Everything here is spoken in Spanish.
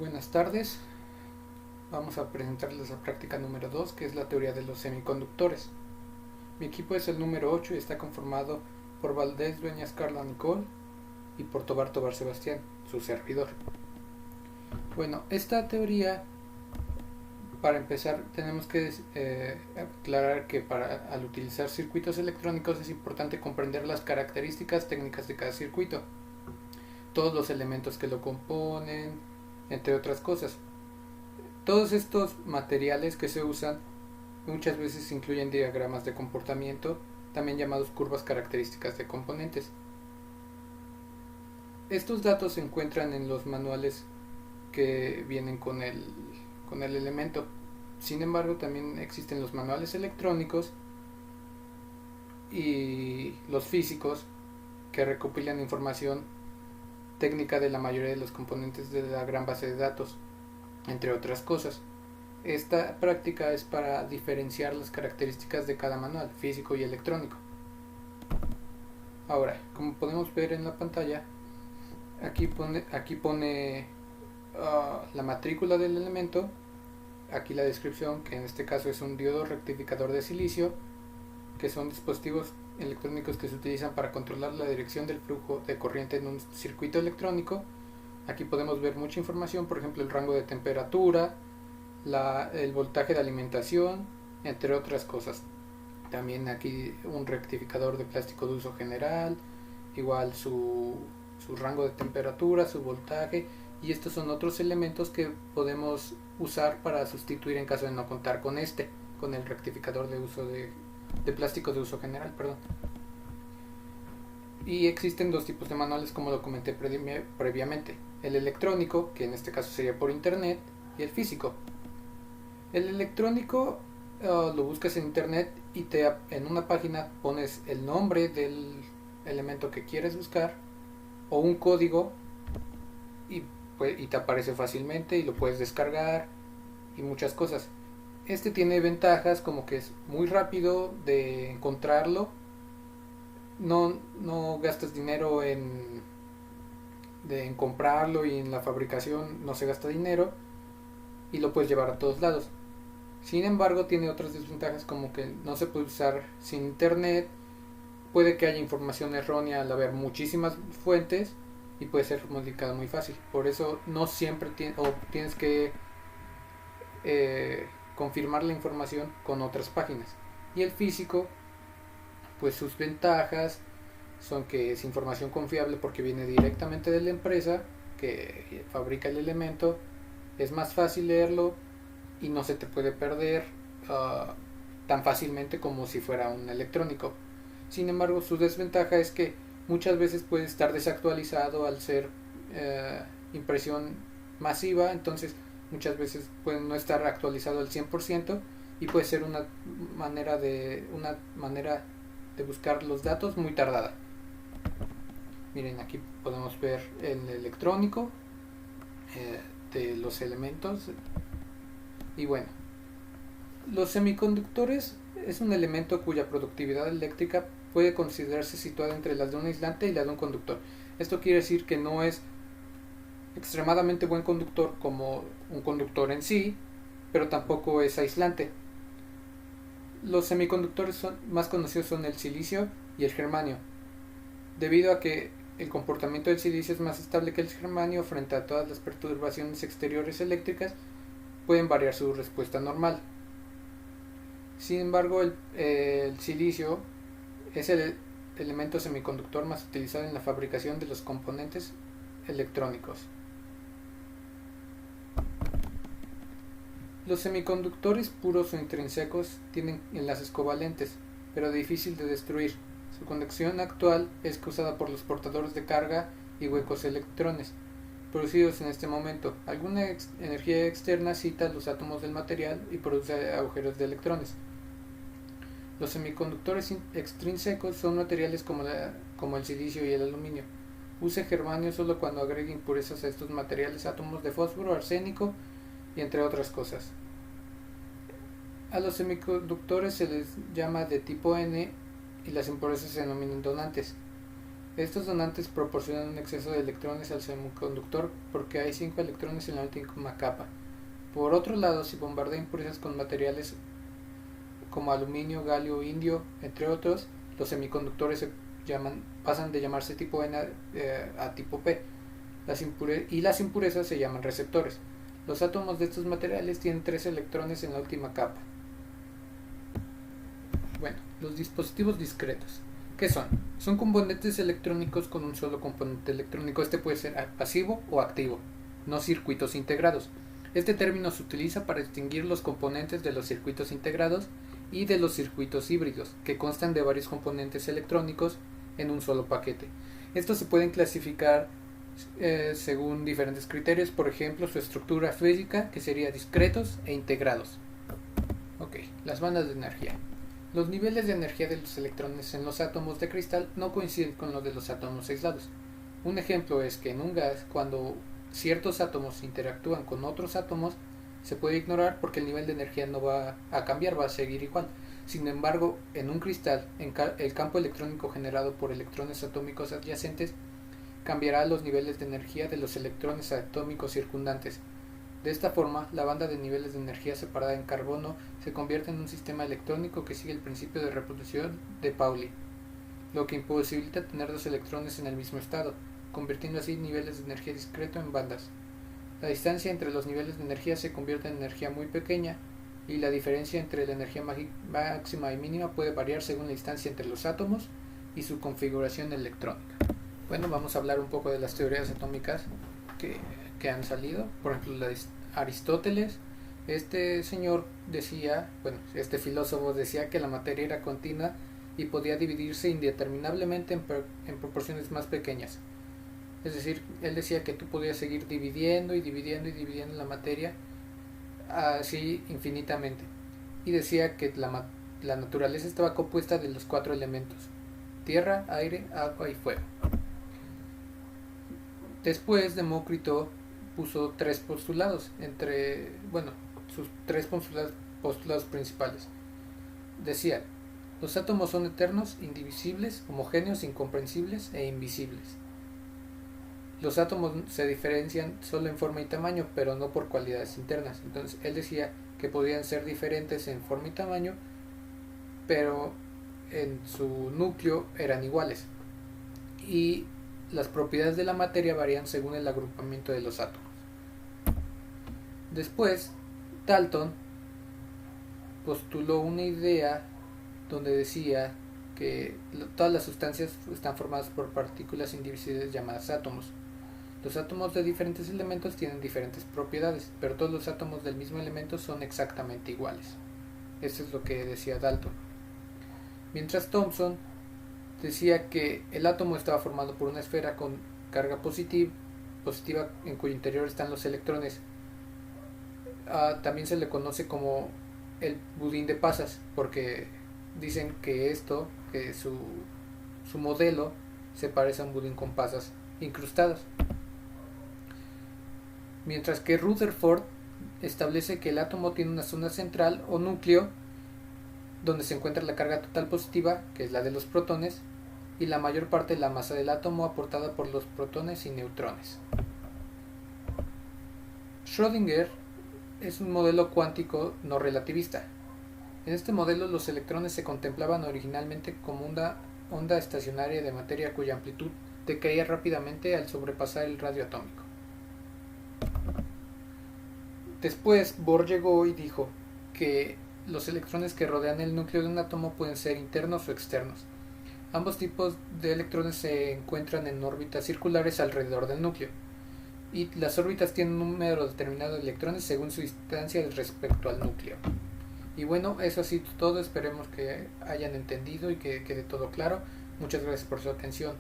Buenas tardes, vamos a presentarles la práctica número 2, que es la teoría de los semiconductores. Mi equipo es el número 8 y está conformado por Valdés Dueñas Carla Nicole y por Tobar Sebastián, su servidor. Bueno, esta teoría, para empezar, tenemos que aclarar que al utilizar circuitos electrónicos es importante comprender las características técnicas de cada circuito, todos los elementos que lo componen, entre otras cosas. Todos estos materiales que se usan muchas veces incluyen diagramas de comportamiento, también llamados curvas características de componentes. Estos datos se encuentran en los manuales que vienen con el elemento. Sin embargo, también existen los manuales electrónicos y los físicos que recopilan información técnica de la mayoría de los componentes de la gran base de datos, entre otras cosas. Esta práctica es para diferenciar las características de cada manual, físico y electrónico. Ahora, como podemos ver en la pantalla, aquí pone la matrícula del elemento, aquí la descripción, que en este caso es un diodo rectificador de silicio, que son dispositivos electrónicos que se utilizan para controlar la dirección del flujo de corriente en un circuito electrónico. Aquí podemos ver mucha información, por ejemplo el rango de temperatura, el voltaje de alimentación, entre otras cosas. También aquí un rectificador de plástico de uso general, igual su rango de temperatura, su voltaje, y estos son otros elementos que podemos usar para sustituir en caso de no contar con el rectificador de plástico de uso general, perdón. Y existen dos tipos de manuales, como lo comenté previamente: el electrónico, que en este caso sería por internet, y el físico. El electrónico lo buscas en internet y en una página pones el nombre del elemento que quieres buscar o un código y te aparece fácilmente y lo puedes descargar y muchas cosas. Este tiene ventajas como que es muy rápido de encontrarlo, no gastas dinero en comprarlo, y en la fabricación no se gasta dinero y lo puedes llevar a todos lados. Sin embargo, tiene otras desventajas, como que no se puede usar sin internet, puede que haya información errónea al haber muchísimas fuentes y puede ser modificado muy fácil. Por eso no siempre tienes que confirmar la información con otras páginas. Y el físico, pues sus ventajas son que es información confiable porque viene directamente de la empresa que fabrica el elemento, es más fácil leerlo y no se te puede perder tan fácilmente como si fuera un electrónico. Sin embargo, su desventaja es que muchas veces puede estar desactualizado al ser impresión masiva, entonces muchas veces puede no estar actualizado al 100% y puede ser una manera de buscar los datos muy tardada. Miren, aquí podemos ver el electrónico de los elementos. Y bueno, los semiconductores es un elemento cuya productividad eléctrica puede considerarse situada entre las de un aislante y la de un conductor. Esto quiere decir que no es extremadamente buen conductor como un conductor en sí, pero tampoco es aislante. Los semiconductores más conocidos son el silicio y el germanio, debido a que el comportamiento del silicio es más estable que el germanio frente a todas las perturbaciones exteriores eléctricas. Pueden variar su respuesta normal. Sin embargo, el silicio es el elemento semiconductor más utilizado en la fabricación de los componentes electrónicos. Los semiconductores puros o intrínsecos tienen enlaces covalentes, pero difícil de destruir. Su conducción actual es causada por los portadores de carga y huecos electrones producidos en este momento. Alguna energía externa cita los átomos del material y produce agujeros de electrones. Los semiconductores extrínsecos son materiales como el silicio y el aluminio. Use germanio solo cuando agregue impurezas a estos materiales, átomos de fósforo, arsénico y entre otras cosas. A los semiconductores se les llama de tipo N y las impurezas se denominan donantes. Estos donantes proporcionan un exceso de electrones al semiconductor porque hay 5 electrones en la última capa. Por otro lado, si bombardea impurezas con materiales como aluminio, galio, indio, entre otros, los semiconductores pasan de llamarse tipo N a tipo P, y las impurezas se llaman receptores. Los átomos de estos materiales tienen 3 electrones en la última capa. Bueno, los dispositivos discretos. ¿Qué son? Son componentes electrónicos con un solo componente electrónico. Este puede ser pasivo o activo, no circuitos integrados. Este término se utiliza para distinguir los componentes de los circuitos integrados y de los circuitos híbridos, que constan de varios componentes electrónicos en un solo paquete. Estos se pueden clasificar según diferentes criterios, por ejemplo, su estructura física, que sería discretos e integrados. Ok, las bandas de energía. Los niveles de energía de los electrones en los átomos de cristal no coinciden con los de los átomos aislados. Un ejemplo es que en un gas, cuando ciertos átomos interactúan con otros átomos, se puede ignorar porque el nivel de energía no va a cambiar, va a seguir igual. Sin embargo, en un cristal, el campo electrónico generado por electrones atómicos adyacentes cambiará los niveles de energía de los electrones atómicos circundantes. De esta forma, la banda de niveles de energía separada en carbono se convierte en un sistema electrónico que sigue el principio de reproducción de Pauli, lo que imposibilita tener dos electrones en el mismo estado, convirtiendo así niveles de energía discreto en bandas. La distancia entre los niveles de energía se convierte en energía muy pequeña, y la diferencia entre la energía máxima y mínima puede variar según la distancia entre los átomos y su configuración electrónica. Bueno, vamos a hablar un poco de las teorías atómicas que han salido. Por ejemplo, la de Aristóteles. Este señor decía, este filósofo decía que la materia era continua y podía dividirse indeterminablemente en proporciones más pequeñas. Es decir, él decía que tú podías seguir dividiendo y dividiendo y dividiendo la materia así infinitamente. Y decía que la naturaleza estaba compuesta de los 4 elementos: tierra, aire, agua y fuego. Después Demócrito puso 3 postulados, sus 3 postulados principales. Decía: los átomos son eternos, indivisibles, homogéneos, incomprensibles e invisibles. Los átomos se diferencian solo en forma y tamaño, pero no por cualidades internas. Entonces él decía que podían ser diferentes en forma y tamaño, pero en su núcleo eran iguales. Y las propiedades de la materia varían según el agrupamiento de los átomos. Después, Dalton postuló una idea donde decía que todas las sustancias están formadas por partículas indivisibles llamadas átomos. Los átomos de diferentes elementos tienen diferentes propiedades, pero todos los átomos del mismo elemento son exactamente iguales. Eso es lo que decía Dalton. Mientras Thomson decía que el átomo estaba formado por una esfera con carga positiva en cuyo interior están los electrones. También se le conoce como el budín de pasas, porque dicen que su modelo se parece a un budín con pasas incrustadas. Mientras que Rutherford establece que el átomo tiene una zona central o núcleo donde se encuentra la carga total positiva, que es la de los protones, y la mayor parte de la masa del átomo aportada por los protones y neutrones. Schrödinger es un modelo cuántico no relativista. En este modelo los electrones se contemplaban originalmente como una onda estacionaria de materia cuya amplitud decaía rápidamente al sobrepasar el radio atómico. Después Bohr llegó y dijo que los electrones que rodean el núcleo de un átomo pueden ser internos o externos. Ambos tipos de electrones se encuentran en órbitas circulares alrededor del núcleo, y las órbitas tienen un número determinado de electrones según su distancia respecto al núcleo. Y bueno, eso ha sido todo. Esperemos que hayan entendido y que quede todo claro. Muchas gracias por su atención.